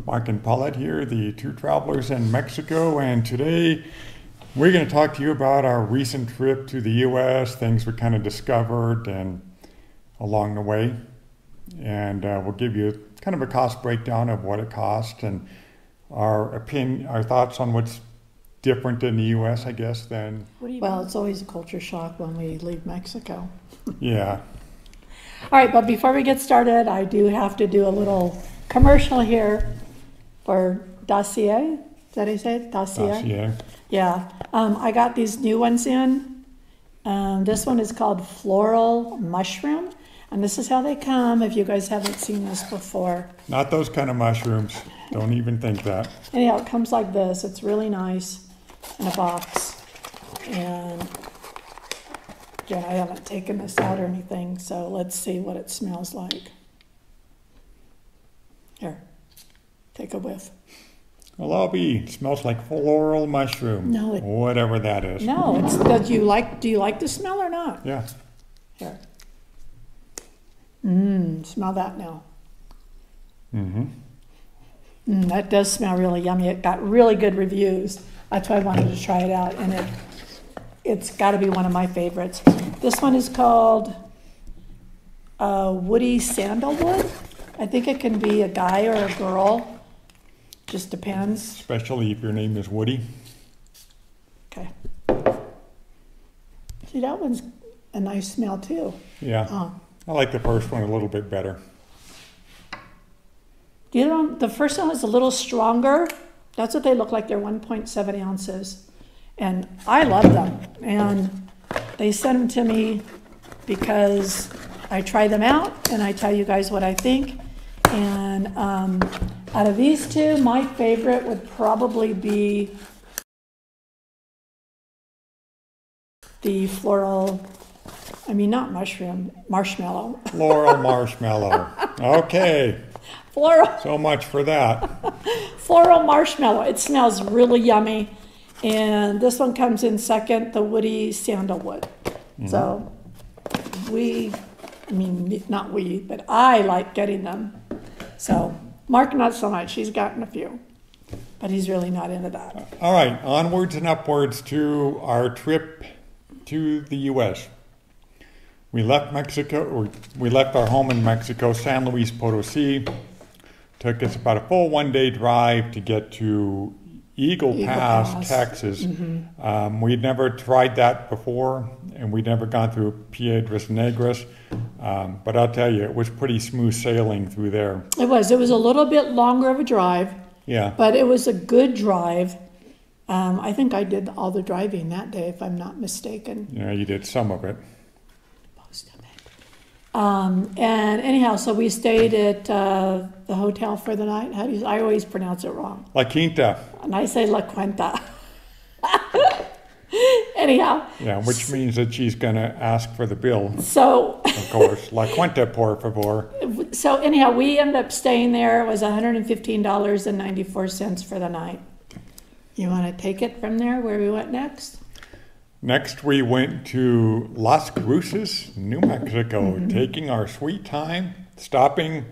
Mark and Paulette here, the two travelers in Mexico, and today we're going to talk to you about our recent trip to the U.S., things we kind of discovered and along the way, and we'll give you kind of a cost breakdown of what it cost and our opinion, our thoughts on what's different in the U.S., I guess, than... Well, it's always a culture shock when we leave Mexico. Yeah. All right, but before we get started, I do have to do a little commercial here for Dossier. Is that how you say it? Dossier? Yeah. I got these new ones in. This one is called Floral Mushroom, and this is how they come if you guys haven't seen this before. Not those kind of mushrooms. Don't even think that. Anyhow, it comes like this. It's really nice in a box. And again, I haven't taken this out or anything, so let's see what it smells like. Here, take a whiff. Well, it smells like floral mushroom. No, whatever that is. No, do you like the smell or not? Yeah. Here. Smell that now. That does smell really yummy. It got really good reviews. That's why I wanted to try it out, and it's got to be one of my favorites. This one is called Woody Sandalwood. I think it can be a guy or a girl. Just depends. Especially if your name is Woody. Okay. See, that one's a nice smell too. Yeah. I like the first one a little bit better. The first one is a little stronger. That's what they look like. They're 1.7 ounces. And I love them. And they sent them to me because I try them out and I tell you guys what I think. And out of these two, my favorite would probably be the marshmallow. Floral marshmallow. Okay. Floral. So much for that. Floral marshmallow. It smells really yummy. And this one comes in second, the Woody Sandalwood. So not we, but I like getting them. So Mark, not so much. He's gotten a few, but he's really not into that. All right, onwards and upwards to our trip to the U.S. We left our home in Mexico, San Luis Potosí. Took us about a full one-day drive to get to Eagle Pass, Texas. We'd never tried that before, and we'd never gone through Piedras Negras. But I'll tell you, it was pretty smooth sailing through there. It was a little bit longer of a drive. Yeah. But it was a good drive. I think I did all the driving that day, if I'm not mistaken. Yeah, you did some of it. Most of it. And anyhow, so we stayed at the hotel for the night. I always pronounce it wrong. La Quinta. And I say La Quinta. Anyhow. Yeah, which means that she's going to ask for the bill. So. Of course. La Quinta, por favor. So anyhow, we ended up staying there. It was $115.94 for the night. You want to take it from there, where we went next? Next, we went to Las Cruces, New Mexico, taking our sweet time, stopping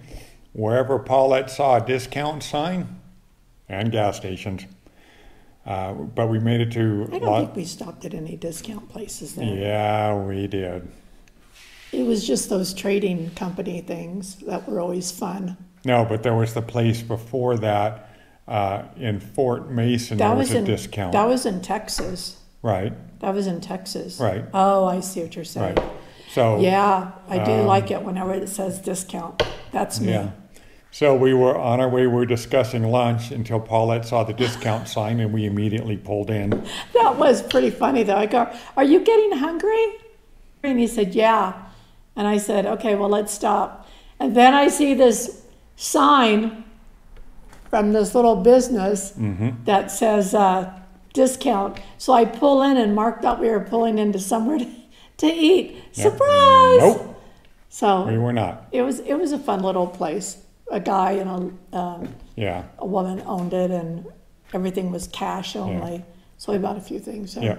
wherever Paulette saw a discount sign and gas stations. But we made it to... I don't think we stopped at any discount places there. Yeah, we did. It was just those trading company things that were always fun. No, but there was the place before that in Fort Mason. There was a discount. That was in Texas. Right. That was in Texas. Right. Oh, I see what you're saying. Right. So yeah, I do like it whenever it says discount. That's me. Yeah. So we were on our way. We were discussing lunch until Paulette saw the discount sign, and we immediately pulled in. That was pretty funny, though. I go, "Are you getting hungry?" And he said, "Yeah." And I said, "Okay, well, let's stop." And then I see this sign from this little business that says discount. So I pull in, and Mark thought we were pulling into somewhere to eat. Yep. Surprise! Nope. So we were not. It was a fun little place. A guy and a woman owned it, and everything was cash only. Yeah. So we bought a few things. Yeah.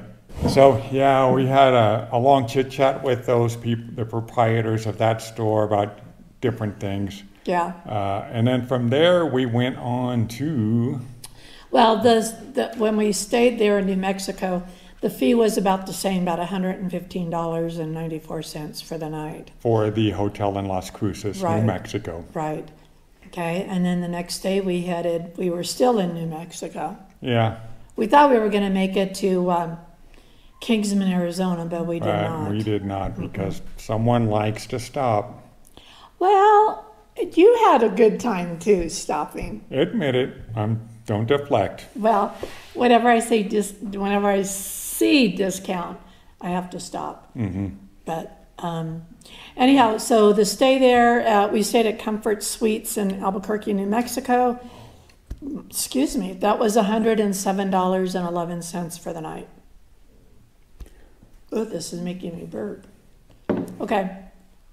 So yeah, we had a long chit chat with those people, the proprietors of that store, about different things. Yeah. And then from there, we went on to... Well, when we stayed there in New Mexico, the fee was about the same, about $115.94 for the night. For the hotel in Las Cruces, Right. New Mexico. Right. Okay, and then the next day we were still in New Mexico. Yeah. We thought we were going to make it to Kingsman, Arizona, but we did not. We did not, because someone likes to stop. Well, you had a good time too, stopping. Admit it. Don't deflect. Well, whenever I see discount, I have to stop. Mm-hmm. But anyhow, so the stay there, we stayed at Comfort Suites in Albuquerque, New Mexico. Excuse me, that was $107.11 for the night. Oh, this is making me burp. Okay,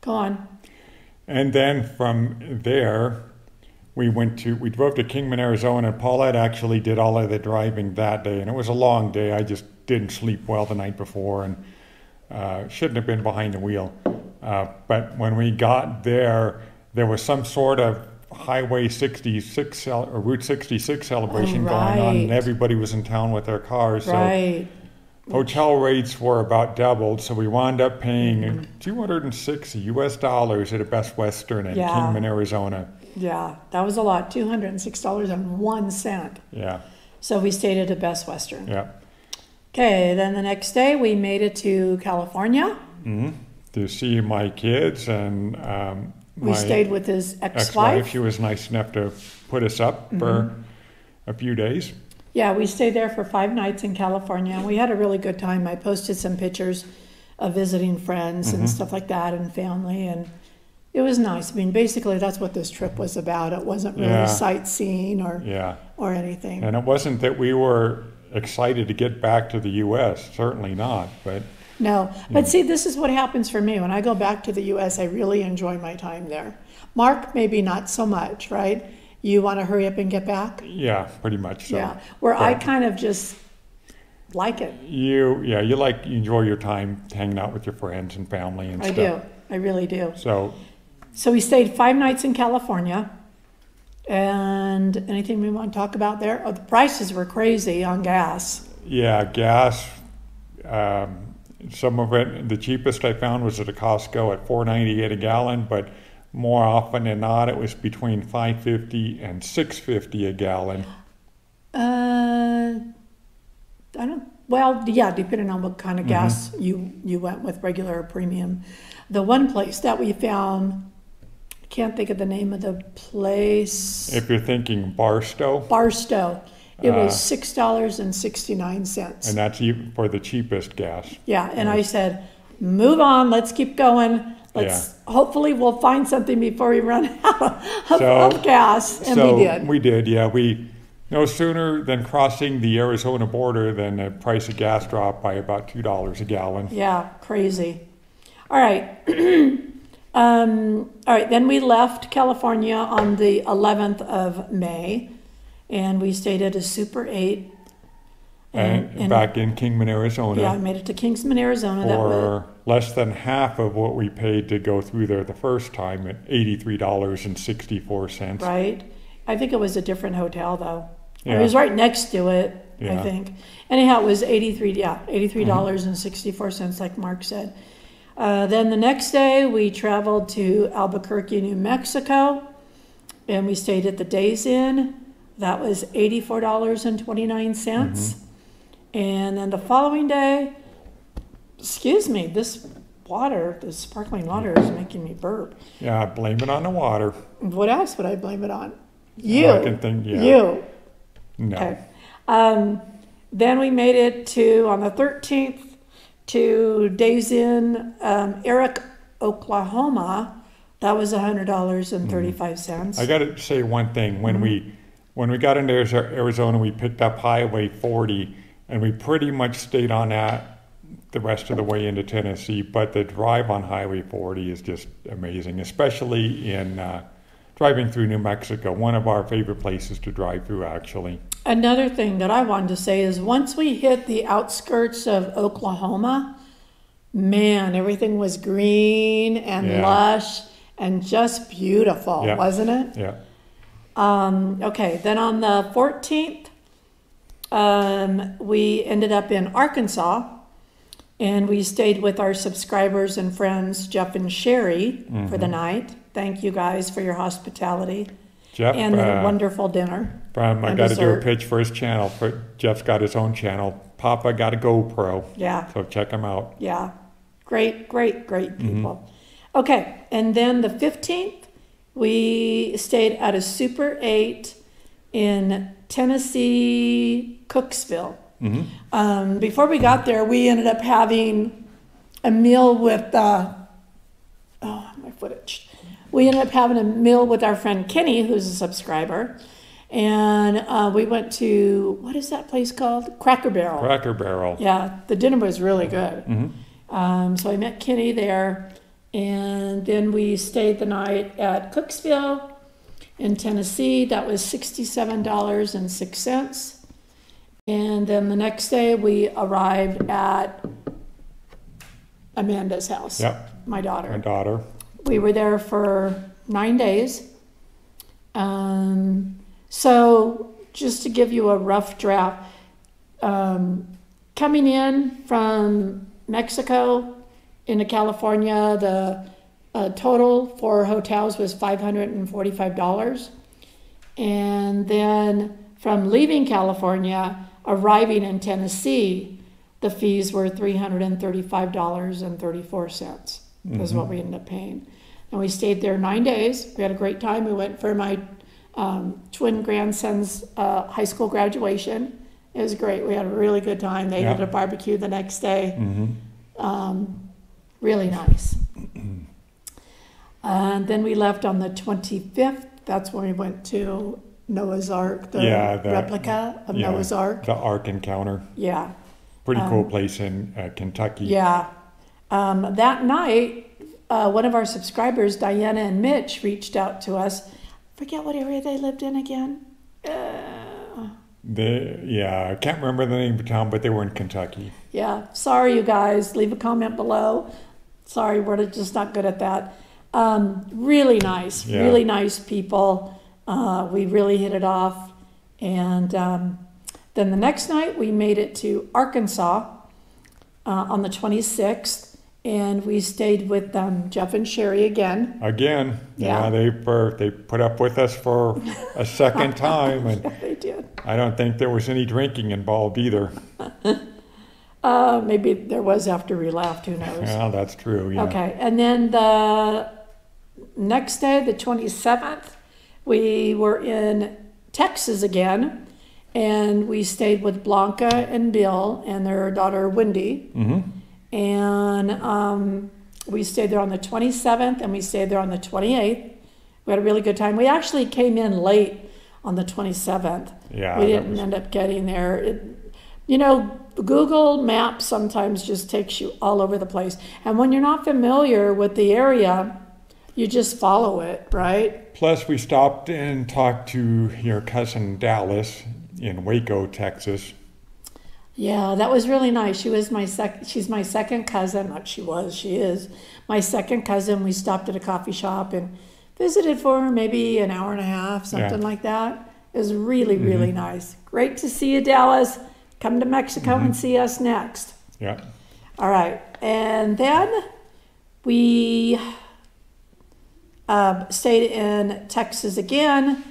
go on. And then from there, we drove to Kingman, Arizona, and Paulette actually did all of the driving that day, and it was a long day. I just didn't sleep well the night before, and shouldn't have been behind the wheel. But when we got there, there was some sort of Highway 66 or Route 66 celebration going on, and everybody was in town with their cars. So hotel rates were about doubled, so we wound up paying $206 at a Best Western in Kingman, Arizona. Yeah, that was a lot, $206.01. Yeah. So we stayed at a Best Western. Yeah. Okay, then the next day we made it to California. Mm-hmm. To see my kids, and we stayed with his ex-wife. She was nice enough to put us up for a few days. Yeah, we stayed there for 5 nights in California, and we had a really good time. I posted some pictures of visiting friends and stuff like that, and family, and it was nice. I mean, basically, that's what this trip was about. It wasn't really sightseeing or anything. And it wasn't that we were excited to get back to the U.S. Certainly not, but... No, but see, this is what happens for me. When I go back to the U.S., I really enjoy my time there. Mark, maybe not so much, right? You want to hurry up and get back? Yeah, pretty much so. Yeah, where I kind of just like it. You enjoy your time hanging out with your friends and family and stuff. I do. I really do. So we stayed 5 nights in California. And anything we want to talk about there? Oh, the prices were crazy on gas. Yeah, gas. Some of it, the cheapest I found was at a Costco at $4.98 a gallon, but more often than not, it was between $5.50 and $6.50 a gallon. Depending on what kind of gas you went with, regular or premium. The one place that we found, I can't think of the name of the place. If you're thinking Barstow. It was $6.69. And that's for the cheapest gas. Yeah, and I said, move on, let's keep going. Hopefully we'll find something before we run out of gas. And we did. We did, yeah. We no sooner than crossing the Arizona border than the price of gas dropped by about $2 a gallon. Yeah, crazy. All right. Then we left California on the 11th of May. And we stayed at a Super 8. And back in Kingman, Arizona. Yeah, I made it to Kingsman, Arizona. For less than half of what we paid to go through there the first time at $83.64. Right. I think it was a different hotel, though. Yeah. It was right next to it, I think. Anyhow, it was $83.64, like Mark said. Then the next day, we traveled to Albuquerque, New Mexico. And we stayed at the Days Inn. That was $84.29. And then the following day, this sparkling water is making me burp. Yeah, blame it on the water. What else would I blame it on? You. I can think, You. No. Okay. Then we made it on the 13th to Days Inn, Eric, Oklahoma. That was $100.35. I got to say one thing. When we got into Arizona, we picked up Highway 40, and we pretty much stayed on that the rest of the way into Tennessee. But the drive on Highway 40 is just amazing, especially in driving through New Mexico, one of our favorite places to drive through, actually. Another thing that I wanted to say is once we hit the outskirts of Oklahoma, man, everything was green and lush. and just beautiful, Yeah. wasn't it? Yeah. Okay, then on the 14th, we ended up in Arkansas, and we stayed with our subscribers and friends, Jeff and Sherry, for the night. Thank you guys for your hospitality Jeff, and the wonderful dinner. I and got to do a dessert. pitch for his channel. Jeff's got his own channel. Papa got a GoPro. Yeah, So check him out. yeah. Great people. Okay, and then the 15th, we stayed at a Super 8 in Tennessee, Cooksville. Before we got there, we ended up having a meal with, my footage. We ended up having a meal with our friend Kenny, who's a subscriber. And we went to, what is that place called? Cracker Barrel. Cracker Barrel. Yeah, the dinner was really good. So I met Kenny there. And then we stayed the night at Cooksville in Tennessee. That was $67.06. And then the next day we arrived at Amanda's house, Yep. my daughter. My daughter. We were there for 9 days. So just to give you a rough draft, coming in from Mexico into California, the total for hotels was $545. And then from leaving California, arriving in Tennessee, the fees were $335.34 is what we ended up paying. And we stayed there 9 days. We had a great time. We went for my twin grandson's high school graduation. It was great. We had a really good time. They did a barbecue the next day. Really nice. And then we left on the 25th. That's when we went to Noah's Ark, the replica of Noah's Ark. The Ark Encounter. Yeah. Pretty cool place in Kentucky. Yeah. That night, one of our subscribers, Diana and Mitch, reached out to us. Forget what area they lived in again. I can't remember the name of the town, but they were in Kentucky. Yeah. Sorry, you guys. Leave a comment below. Sorry, we're just not good at that. Really nice. Yeah. Really nice people. We really hit it off. And then the next night, we made it to Arkansas on the 26th. And we stayed with Jeff and Sherry again. Again, Yeah. they put up with us for a second time, and They did. I don't think there was any drinking involved either. Maybe there was after we left, who knows. Yeah, that's true. Yeah. Okay, and then the next day, the 27th, we were in Texas again, and we stayed with Blanca and Bill and their daughter Wendy. And we stayed there on the 27th, and we stayed there on the 28th. We had a really good time. We actually came in late on the 27th. Yeah, We that didn't was- end up getting there. Google Maps sometimes just takes you all over the place. And when you're not familiar with the area, you just follow it, right? Plus, we stopped and talked to your cousin Dallas in Waco, Texas. Yeah, that was really nice. She's my second cousin. Not she is my second cousin. We stopped at a coffee shop and visited for maybe an hour and a half, something like that. It was really, really nice. Great to see you, Dallas. Come to Mexico and see us next. Yeah. All right. And then we stayed in Texas again.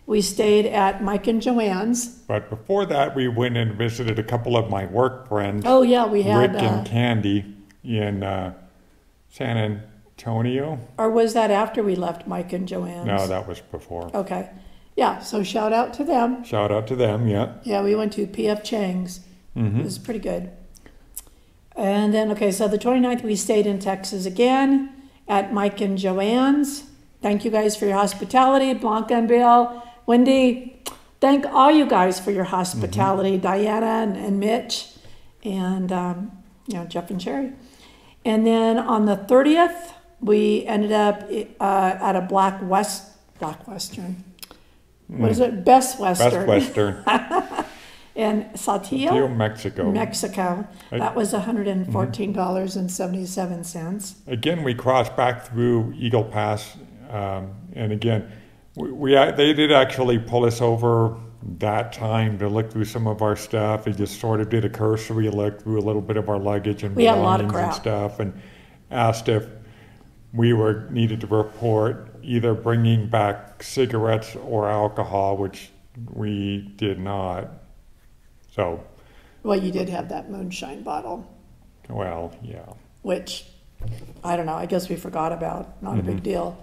We stayed at Mike and Joanne's. But before that, we went and visited a couple of my work friends, Oh, yeah, we had... Rick and Candy, in San Antonio. Or was that after we left Mike and Joanne's? No, that was before. Okay. Yeah, so shout out to them. Shout out to them, yeah. Yeah, we went to P.F. Chang's. It was pretty good. And then, okay, so the 29th, we stayed in Texas again at Mike and Joanne's. Thank you guys for your hospitality. Blanca and Bill, Wendy, thank all you guys for your hospitality. Diana and Mitch, and Jeff and Sherry. And then on the 30th, we ended up at a Black Western. What is it? Best Western. Best Western. in Saltillo, Saltillo, Mexico. Mexico. That was $114.77. Again, we crossed back through Eagle Pass, and again, they did actually pull us over that time to look through some of our stuff. They just sort of did a cursory look through a little bit of our luggage and We had a lot of belongings and crap. stuff, and asked if we needed to report either bringing back cigarettes or alcohol, which we did not. So, Well, you did have that moonshine bottle, well, yeah. which I don't know, I guess we forgot about. Not a big deal.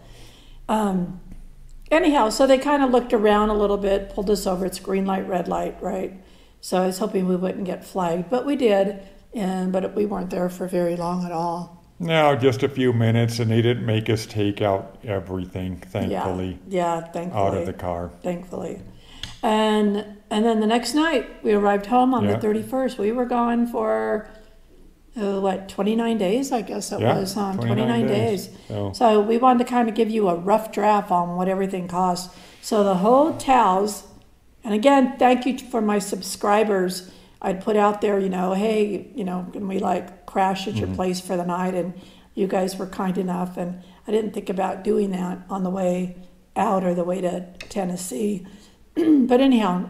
Anyhow, so they kind of looked around a little bit, pulled us over. It's green light, red light, right? So I was hoping we wouldn't get flagged, but we did, but we weren't there for very long at all. No, just a few minutes, and they didn't make us take out everything, thankfully, Yeah, thankfully. out of the car. Thankfully. And then the next night, we arrived home on the Yeah. 31st. We were gone for, 29 days, I guess it Yeah, was, 29 days. So we wanted to kind of give you a rough draft on what everything costs. So the hotels, and again, thank you for my subscribers. I'd put out there, hey, can we crash at your place for the night? And you guys were kind enough. And I didn't think about doing that on the way out or the way to Tennessee. But anyhow,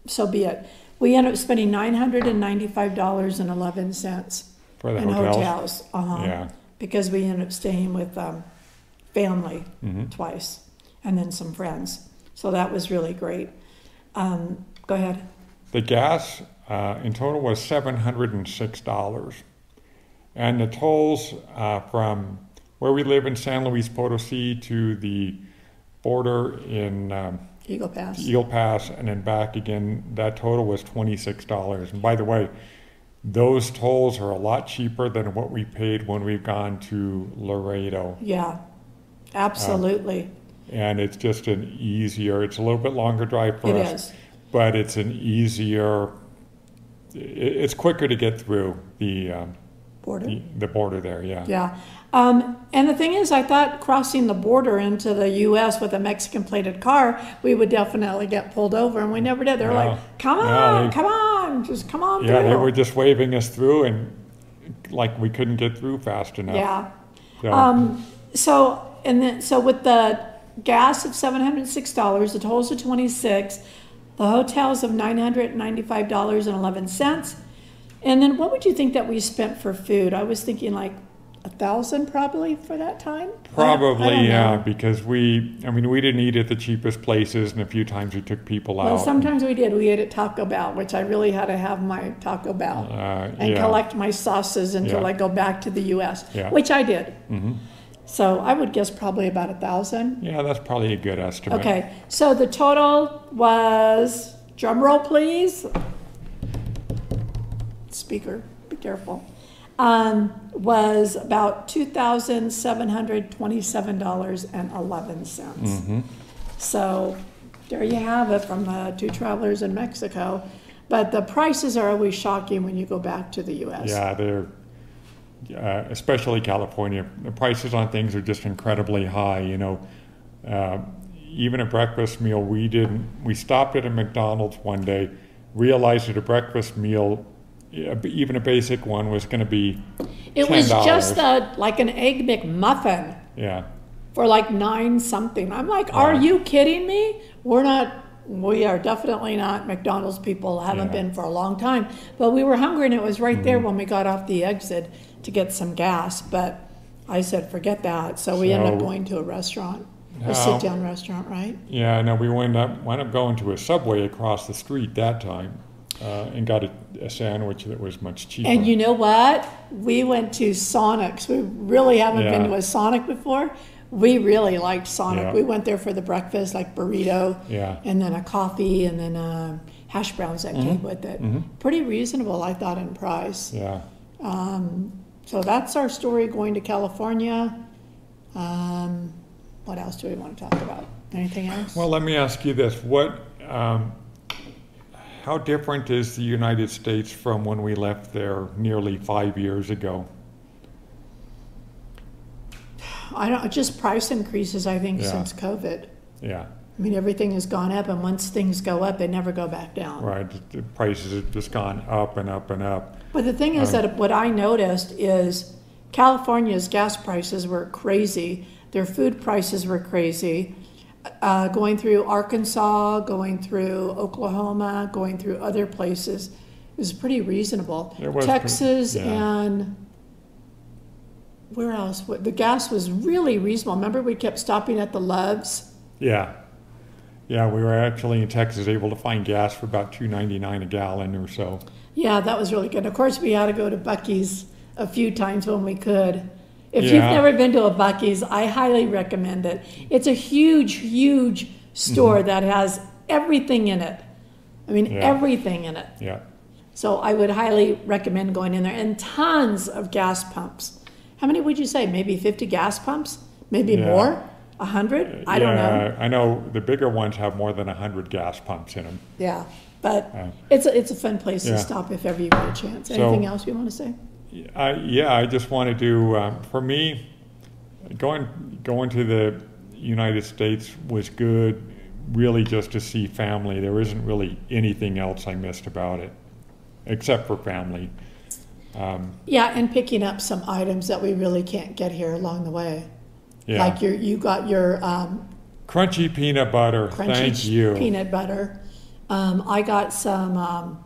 so be it. We ended up spending $995.11 For the in hotels? hotels. Because we ended up staying with family twice and then some friends. So that was really great. Go ahead. The gas in total was $706. And the tolls from where we live in San Luis Potosi to the border in Eagle Pass. Eagle Pass and then back again, that total was $26. And by the way, those tolls are a lot cheaper than what we paid when we've gone to Laredo. Yeah, absolutely. And it's just it's a little bit longer drive for us. It is. But it's it's quicker to get through the Border. the border there, yeah. Yeah. And the thing is, I thought crossing the border into the U.S. with a Mexican plated car, we would definitely get pulled over, and we never did. They're like, come on, just come on Yeah, through. they were just waving us through, and we couldn't get through fast enough. Yeah. So, So with the gas of $706, the tolls of $26, the hotels of $995.11, and then what would you think that we spent for food? I was thinking $1,000 probably for that time. probably, I don't yeah, know. because we didn't eat at the cheapest places, and a few times we took people out. Well, sometimes we did. We ate at Taco Bell, which I really had to have my Taco Bell and yeah. collect my sauces until Yeah. I go back to the U.S., Yeah. which I did. So I would guess probably about $1,000. Yeah, that's probably a good estimate. Okay, so the total was, drum roll please. Speaker, be careful. Was about $2,727.11. So there you have it from two travelers in Mexico. But the prices are always shocking when you go back to the U.S. Yeah, they're especially California. The prices on things are just incredibly high. Even a breakfast meal, we stopped at a McDonald's one day, realized that a breakfast meal, even a basic one, was going to be It $10. was just like an Egg McMuffin Yeah. for $9 something. I'm like, are you kidding me? We are definitely not McDonald's people, haven't Yeah. been for a long time. But we were hungry and it was right there when we got off the exit to get some gas. But I said, forget that. So we ended up going to a restaurant, a sit-down restaurant, right? Yeah, no, we wound up going to a Subway across the street that time and got a sandwich that was much cheaper. And you know what? We went to Sonic's. We really haven't been Yeah. to a Sonic before. We really liked Sonic. Yeah. We went there for the breakfast, like burrito, Yeah. and then a coffee, and then hash browns that came with it. Pretty reasonable, I thought, in price. Yeah. So that's our story going to California. What else do we want to talk about? Anything else? Well, let me ask you this: how different is the United States from when we left there nearly 5 years ago? I don't. Just price increases, I think, Yeah. since COVID. Yeah. I mean, everything has gone up, and once things go up, they never go back down. Right, the prices have just gone up and up and up. But the thing is that what I noticed is California's gas prices were crazy. Their food prices were crazy. Going through Arkansas, going through Oklahoma, going through other places, it was pretty reasonable. It was Texas yeah. and where else? The gas was really reasonable. Remember, we kept stopping at the Loves. Yeah. Yeah, we were actually in Texas able to find gas for about $2.99 a gallon or so. Yeah, that was really good. Of course, we had to go to Buc-ee's a few times when we could. If Yeah. you've never been to a Buc-ee's, I highly recommend it. It's a huge, huge store that has everything in it. I mean, Yeah. everything in it. Yeah. So I would highly recommend going in there. And tons of gas pumps. How many would you say? Maybe 50 gas pumps? Maybe Yeah. more? 100? I don't know. Yeah, I know the bigger ones have more than 100 gas pumps in them. Yeah, but Uh, it's a fun place yeah. to stop if ever you get a chance. So- Anything else you want to say? I just wanted to, for me, going to the United States was good, really just to see family. There isn't really anything else I missed about it, except for family. Yeah, and picking up some items that we really can't get here along the way. Yeah. Like you got your Crunchy peanut butter, crunchy thank you. peanut butter. I got some,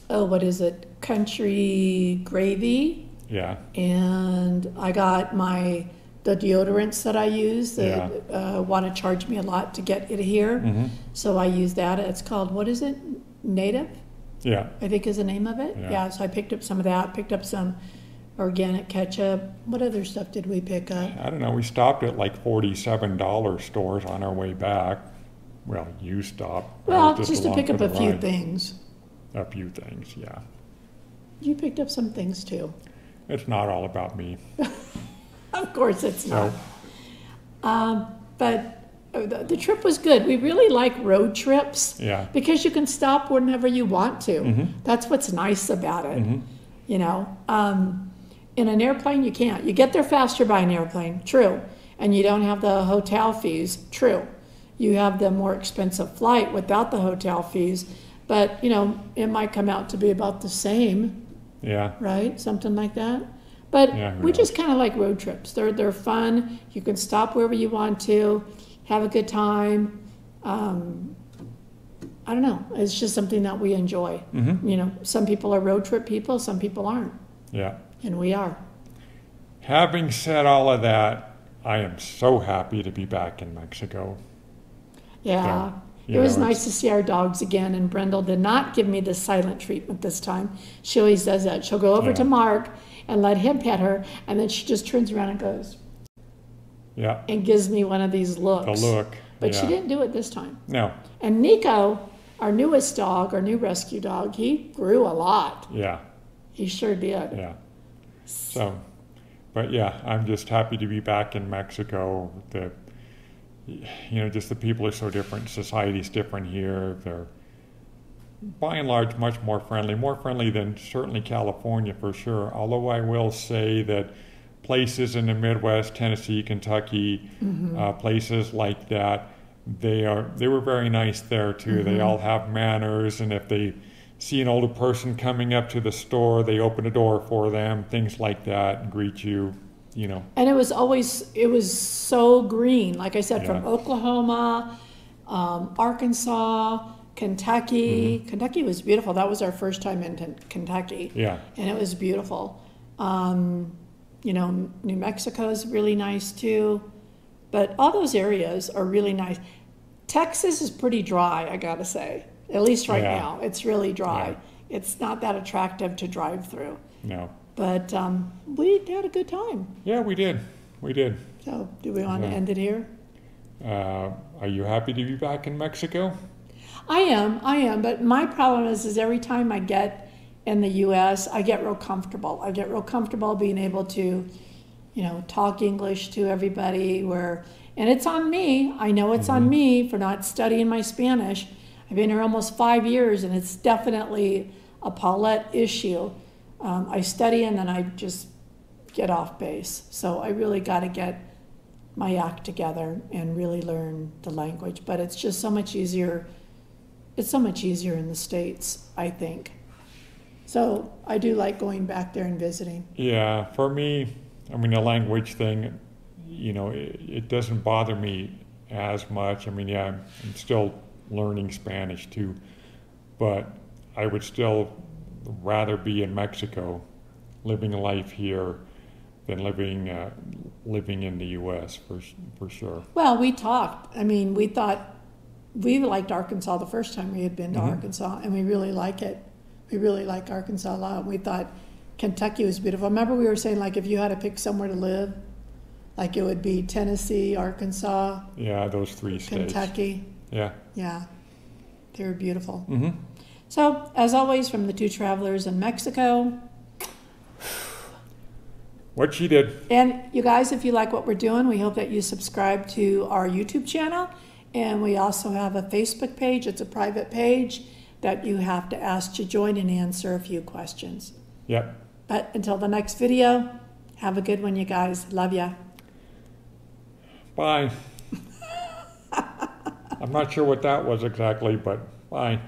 what is it? Country gravy. Yeah, And I got the deodorants that I use. They Yeah. want to charge me a lot to get it here. So I use that. It's called, what is it? Native, yeah, I think is the name of it. Yeah. Yeah, so I picked up some of that, picked up some organic ketchup. What other stuff did we pick up? I don't know, we stopped at like $47 stores on our way back. Well, you stopped. I Well, was just to along pick for up the a few ride. things. A few things, yeah. You picked up some things too. It's not all about me. Of course it's So, not. But the trip was good. We really like road trips. Yeah. Because you can stop whenever you want to. Mm-hmm. That's what's nice about it. You know, in an airplane you can't. You get there faster by an airplane, true. And you don't have the hotel fees, true. You have the more expensive flight without the hotel fees. But, you know, it might come out to be about the same, yeah, right? Something like that. But Yeah, who we just knows? kind of like road trips. They're fun. You can stop wherever you want to, have a good time. I don't know. It's just something that we enjoy. You know, some people are road trip people, some people aren't, yeah. and we are. Having said all of that, I am so happy to be back in Mexico. Yeah. you It was know, nice to see our dogs again, and Brendel did not give me the silent treatment this time. She always does that. She'll go over Yeah. to Mark and let him pet her, and then she just turns around and goes Yeah, and gives me one of these looks. the look. But yeah. she didn't do it this time. No, And Nico, our newest dog, our new rescue dog, he grew a lot. yeah, He sure did. yeah. So, but yeah, I'm just happy to be back in Mexico. Just the people are so different. Society's different here. They're by and large much more friendly than certainly California for sure. Although I will say that places in the Midwest, Tennessee, Kentucky, places like that, they were very nice there too. They all have manners, and if they see an older person coming up to the store, they open a door for them, things like that, and greet you. And it was so green. Like I said, from Yeah. Oklahoma, Arkansas, Kentucky. Kentucky was beautiful. That was our first time in Kentucky. Yeah, And it was beautiful. New Mexico is really nice too. But all those areas are really nice. Texas is pretty dry, I gotta say. At least right Yeah. now, it's really dry. Yeah. It's not that attractive to drive through. no. But we had a good time. Yeah, we did. So do we want to Yeah. end it here? Are you happy to be back in Mexico? I am. But my problem is every time I get in the U.S., I get real comfortable. I get real comfortable being able to, talk English to everybody. And it's on me. I know it's on me for not studying my Spanish. I've been here almost 5 years, and it's definitely a Paulette issue. I study and then I just get off base. So I really got to get my act together and really learn the language. But it's just so much easier. It's so much easier in the States, I think. So I do like going back there and visiting. Yeah, for me, I mean, the language thing, you know, it doesn't bother me as much. I mean, yeah, I'm still learning Spanish too, but I would still rather be in Mexico, living a life here, than living in the U.S. for sure. Well, we talked. I mean, we thought we liked Arkansas the first time we had been to Mhm. Arkansas, and we really like it. We really like Arkansas a lot. We thought Kentucky was beautiful. Remember we were saying, like, if you had to pick somewhere to live, like it would be Tennessee, Arkansas, Yeah, those three states. Kentucky. Yeah. Yeah, they were beautiful. Mm-hmm. So, as always, from the two travelers in Mexico. What she did. And you guys, if you like what we're doing, we hope that you subscribe to our YouTube channel. And we also have a Facebook page. It's a private page that you have to ask to join and answer a few questions. Yep. But until the next video, have a good one, you guys. Love ya. Bye. I'm not sure what that was exactly, but bye.